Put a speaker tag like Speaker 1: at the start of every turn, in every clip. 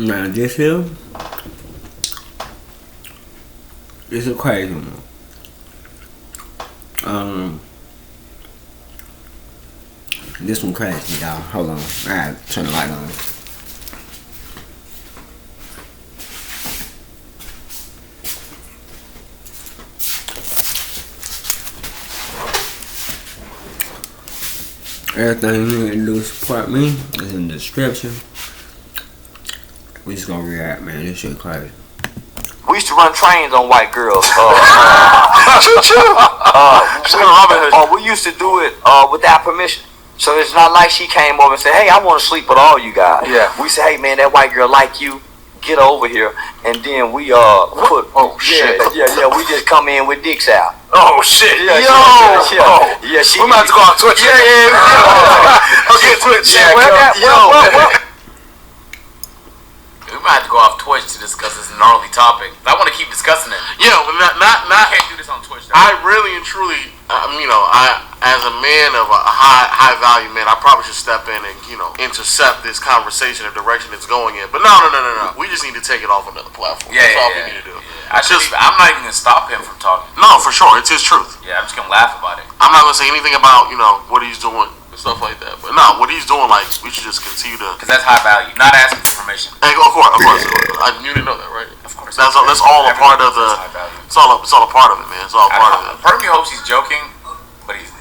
Speaker 1: Now this here, this is crazy one. This one crazy, y'all. Hold on, I gotta turn the light on. Everything you need to do to support me is in the description. We just gonna react, man. This shit crazy.
Speaker 2: We used to run trains on white girls. We used to do it without permission. So it's not like she came over and said, "Hey, I want to sleep with all you guys."
Speaker 3: Yeah.
Speaker 2: We say, "Hey, man, that white girl like you. Get over here." And then we put.
Speaker 3: Shit.
Speaker 2: Yeah. We just come in with dicks out.
Speaker 3: Oh shit.
Speaker 2: Yeah.
Speaker 3: Yeah.
Speaker 2: She.
Speaker 3: We might have to go on Twitch. Yeah. Okay, Twitch.
Speaker 4: We might have to go off Twitch to discuss this gnarly topic. I want to keep discussing it.
Speaker 5: Yeah, but not.
Speaker 4: I can't do this on Twitch, though.
Speaker 5: I really and truly, as a man of a high value man, I probably should step in and intercept this conversation or direction it's going in. But no. We just need to take it off another platform. That's all we need to do.
Speaker 4: I'm not even gonna stop him from talking.
Speaker 5: No, for sure, it's his truth.
Speaker 4: Yeah, I'm just gonna laugh about it.
Speaker 5: I'm not gonna say anything about what he's doing and stuff like that. But no, what he's doing, like, we should just continue to.
Speaker 4: Because that's high value. Not asking for permission.
Speaker 5: Hey, of course. You didn't know that, right?
Speaker 4: Of course.
Speaker 5: That's all a part of the. It's all a part of it, man. It's all a part of it.
Speaker 4: Part of me hopes he's joking, but he's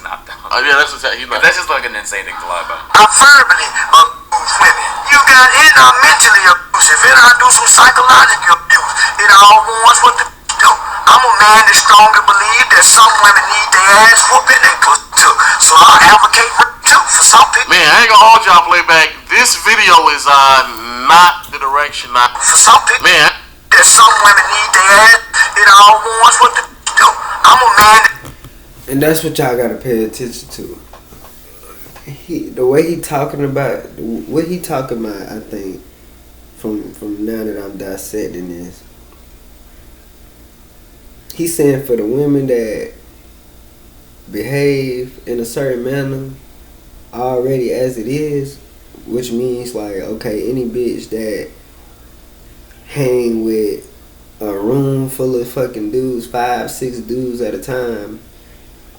Speaker 4: not. Though.
Speaker 5: Yeah, that's exactly. He's not.
Speaker 4: That's just like an insane thing to lie about.
Speaker 6: I verbally abuse women. You got it, I'm mentally abusive. And I do some psychological abuse. It all wants what to do. I'm a man that strongly believe that some women need their ass whooping and put to. So I advocate too for some people.
Speaker 5: Man, I ain't gonna hold y'all playback. This video is not the direction.
Speaker 6: For some people,
Speaker 5: man,
Speaker 6: that some women need their ass. It all wants what to do. I'm a man.
Speaker 1: And that's what y'all gotta pay attention to. The way he talking about, what he talking about, I think, from now that I'm dissecting this, he's saying for the women that behave in a certain manner already as it is, which means like, okay, any bitch that hang with a room full of fucking dudes, 5-6 dudes at a time,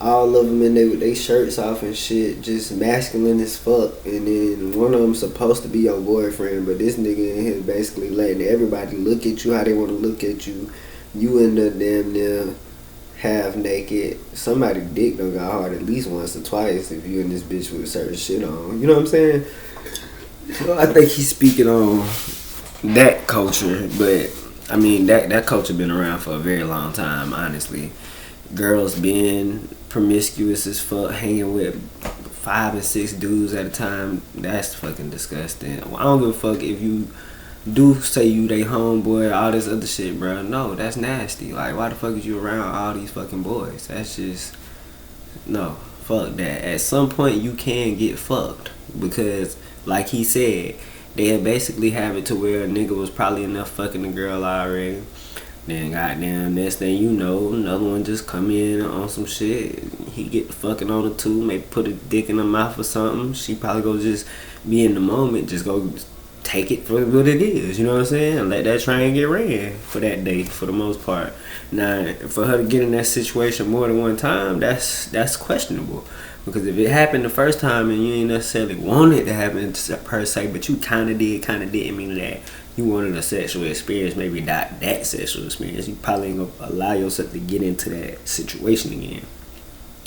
Speaker 1: all of them in there with their shirts off and shit, just masculine as fuck, and then one of them supposed to be your boyfriend, but this nigga in here basically letting everybody look at you how they want to look at you. You in there damn near half naked. Somebody dick done got hard at least once or twice if you in this bitch with certain shit on. You know what I'm saying? So I think he's speaking on that culture, but I mean that culture been around for a very long time, honestly. Girls being promiscuous as fuck, hanging with 5 and 6 dudes at a time, that's fucking disgusting. I don't give a fuck if you do say you they homeboy, all this other shit, bro. No, that's nasty. Like, why the fuck is you around all these fucking boys? That's just, no, fuck that. At some point you can get fucked, because like he said, they basically have it to where a nigga was probably enough fucking the girl already. Then goddamn, next thing you know, another one just come in on some shit. He get the fucking on her too, maybe put a dick in her mouth or something. She probably go just be in the moment, just go take it for what it is. You know what I'm saying? And let that train get ran for that day, for the most part. Now, for her to get in that situation more than one time, that's questionable. Because if it happened the first time and you ain't necessarily want it to happen per se, but you kind of didn't mean that you wanted a sexual experience, maybe not that sexual experience, you probably ain't gonna allow yourself to get into that situation again.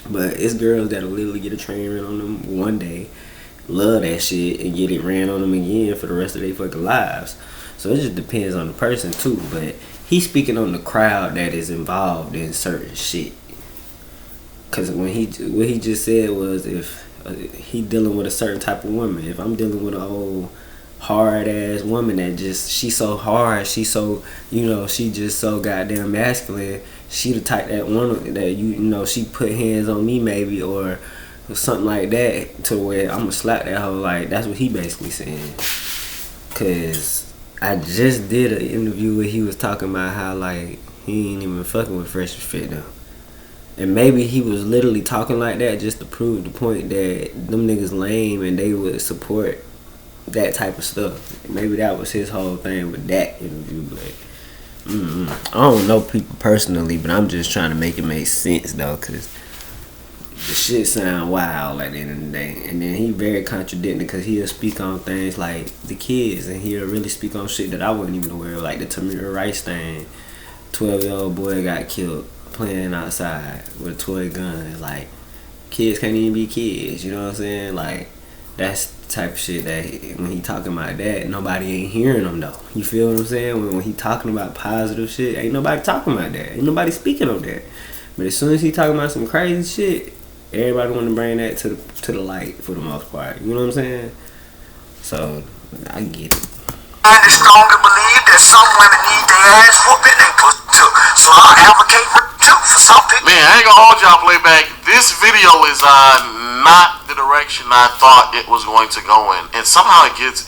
Speaker 1: But it's girls that'll literally get a train ran on them one day, love that shit, and get it ran on them again for the rest of their fucking lives. So it just depends on the person too. But he's speaking on the crowd that is involved in certain shit. Cause what he just said was, if he dealing with a certain type of woman, if I'm dealing with an old hard ass woman that just, she so hard, she so, she just so goddamn masculine, she the type that one that she put hands on me maybe, or something like that, to where I'm gonna slap that hoe. Like, that's what he basically saying. Cause I just did an interview where he was talking about how, like, he ain't even fucking with Fresh Fit now. And maybe he was literally talking like that just to prove the point that them niggas lame and they would support that type of stuff. Maybe that was his whole thing with that interview, but I don't know people personally, but I'm just trying to make it make sense though, cause the shit sound wild at the end of the day. And then he very contradicting because he'll speak on things like the kids, and he'll really speak on shit that I wasn't even aware of, like the Tamir Rice thing. 12-year-old boy got killed playing outside with a toy gun. Like, kids can't even be kids, you know what I'm saying? Like, that's the type of shit that when he talking about that, nobody ain't hearing him though. You feel what I'm saying? When he talking about positive shit, ain't nobody talking about that. Ain't nobody speaking on that. But as soon as he talking about some crazy shit, everybody want to bring that to the light for the most part. You know what I'm saying? So, I get it.
Speaker 6: And I strongly believe that some women need their ass whooping and put too. So I'll advocate too for some people.
Speaker 5: Man, I ain't gonna hold y'all playback. This video is not the direction I thought it was going to go in, and somehow it gets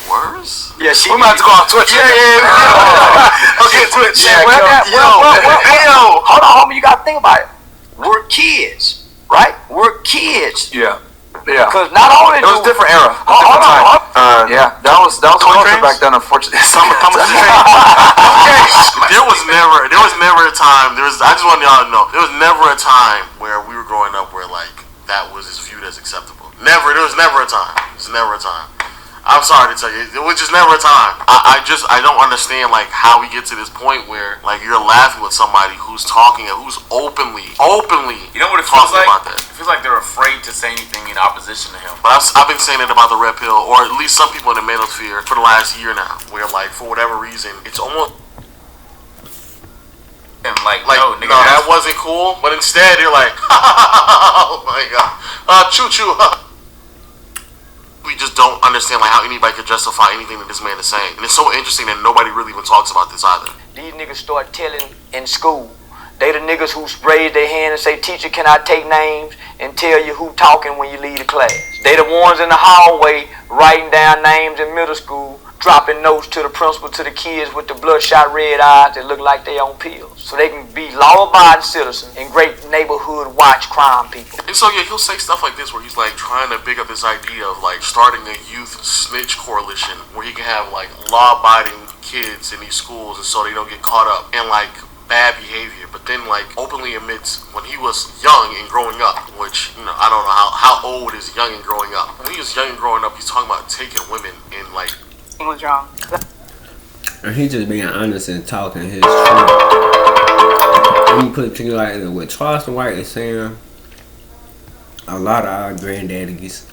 Speaker 5: worse.
Speaker 2: Yeah,
Speaker 3: We might have to go on Twitch. Okay, Twitch.
Speaker 2: Hold on, homie. You gotta think about it. We're kids, right? We're kids.
Speaker 3: Yeah.
Speaker 2: Because not only
Speaker 3: It was a different era.
Speaker 2: Hold on.
Speaker 3: Yeah, that was culture back then, unfortunately.
Speaker 5: There was never a time. I just want y'all to know, there was never a time where we were growing up where like that was viewed as acceptable. Never. There was never a time. There's never a time. I'm sorry to tell you, it was just never a time. I don't understand like how we get to this point where like you're laughing with somebody who's talking and who's openly.
Speaker 4: You know what it feels like? About that. It feels like they're afraid to say anything in opposition to him.
Speaker 5: But I've been saying it about the red pill, or at least some people in the manosphere for the last year now, where like for whatever reason it's almost.
Speaker 4: And like no, nigga,
Speaker 5: that wasn't cool. But instead you're like, oh my god, choo choo. We just don't understand like how anybody could justify anything that this man is saying. And it's so interesting that nobody really even talks about this either.
Speaker 2: These niggas start telling in school. They the niggas who raise their hand and say, teacher, can I take names? And tell you who talking when you leave the class. They the ones in the hallway writing down names in middle school, dropping notes to the principal, to the kids with the bloodshot red eyes that look like they on pills. So they can be law-abiding citizens and great neighborhood watch crime people.
Speaker 5: And so yeah, he'll say stuff like this where he's like trying to big up this idea of like starting a youth snitch coalition where he can have like law-abiding kids in these schools and so they don't get caught up in like bad behavior, but then like openly admits when he was young and growing up, which you know I don't know how old is young and growing up. When he was young and growing up, he's talking about taking women and like
Speaker 7: was wrong.
Speaker 1: And he just being honest and talking his truth. When you put it together like what Charleston White is saying, a lot of our granddaddies,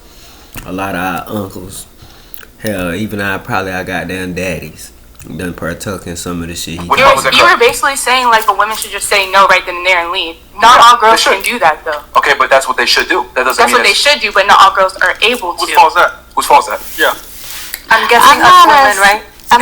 Speaker 1: a lot of our uncles, hell, even our goddamn daddies done partook in some of the shit.
Speaker 7: You were basically saying like the women should just say no right then and there and leave. Not all girls can do that though.
Speaker 3: Okay, but that's what they should do. That doesn't
Speaker 7: That's
Speaker 3: mean
Speaker 7: what they should do, but not all girls are able to.
Speaker 3: Whose fault is that? Whose fault is that? Yeah.
Speaker 7: I'm guessing us women, right?
Speaker 5: I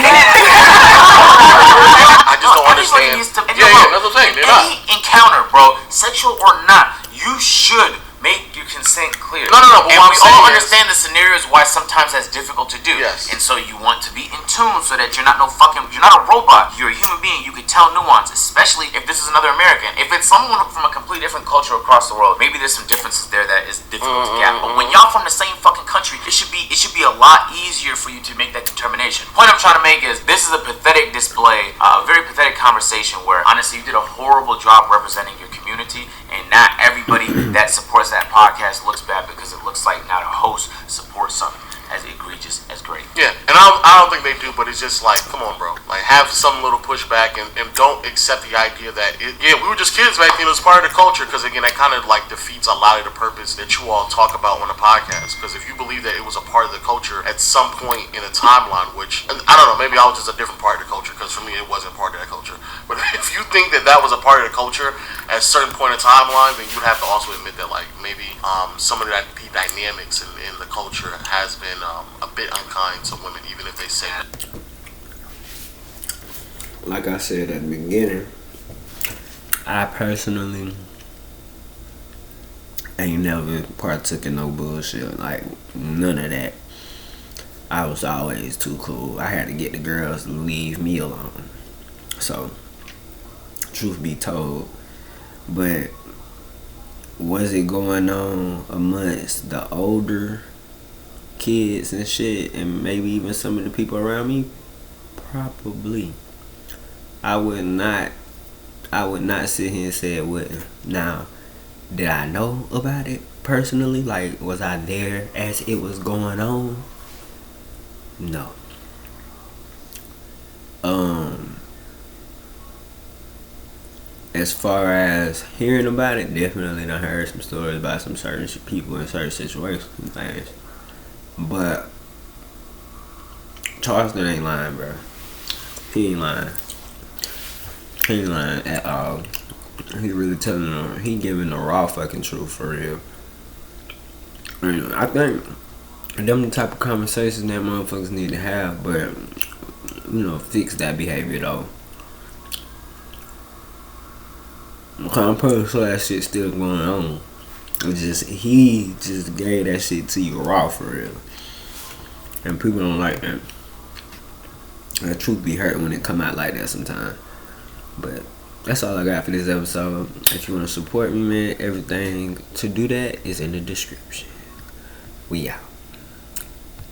Speaker 5: just don't understand. Yeah, that's what I'm saying.
Speaker 4: Any encounter, bro, sexual or not, you should make your consent clear.
Speaker 5: No.
Speaker 4: And we all understand the scenarios why sometimes that's difficult to do.
Speaker 5: Yes.
Speaker 4: And so you want to be in tune so that you're not you're not a robot. You're a human being. You can tell nuance, especially if this is another American. If it's someone from a completely different culture across the world, maybe there's some differences there that is difficult to get. But when y'all from the same fucking country, it should be a lot easier for you to make that determination. Point I'm trying to make is this is a pathetic display, a very pathetic conversation where honestly you did a horrible job representing your community, and not everybody that supports that podcast looks bad because it looks like not a host supports something as egregious as great.
Speaker 5: Yeah, and I don't think they do, but it's just like, come on, bro. Like, have some little pushback and don't accept the idea that, we were just kids back then. It was part of the culture, because, again, that kind of, like, defeats a lot of the purpose that you all talk about on the podcast. Because if you believe that it was a part of the culture at some point in a timeline, which, I don't know, maybe I was just a different part of the culture, because for me, it wasn't part of that culture. But if you think that was a part of the culture at a certain point in timeline, then you would have to also admit that, like, maybe some of the dynamics in the culture has been a bit unkind to women, even if they say that.
Speaker 1: Like I said at the beginning, I personally ain't never partook in no bullshit, like none of that. I was always too cool. I had to get the girls to leave me alone. So, truth be told, but was it going on amongst the older kids and shit, and maybe even some of the people around me, probably. I would not sit here and say it wouldn't. Now, did I know about it personally? Like, was I there as it was going on? No. As far as hearing about it, definitely done heard some stories about some certain people in certain situations and things. But Charleston ain't lying, bro. He ain't lying. He ain't lying at all. He really telling them. He giving the raw fucking truth for real. And I think them the type of conversations that motherfuckers need to have, but fix that behavior though. I'm pretty sure that shit still going on. He just gave that shit to you raw for real. And people don't like that. The truth be hurt when it come out like that sometimes. But that's all I got for this episode. If you want to support me, man, everything to do that is in the description. We out.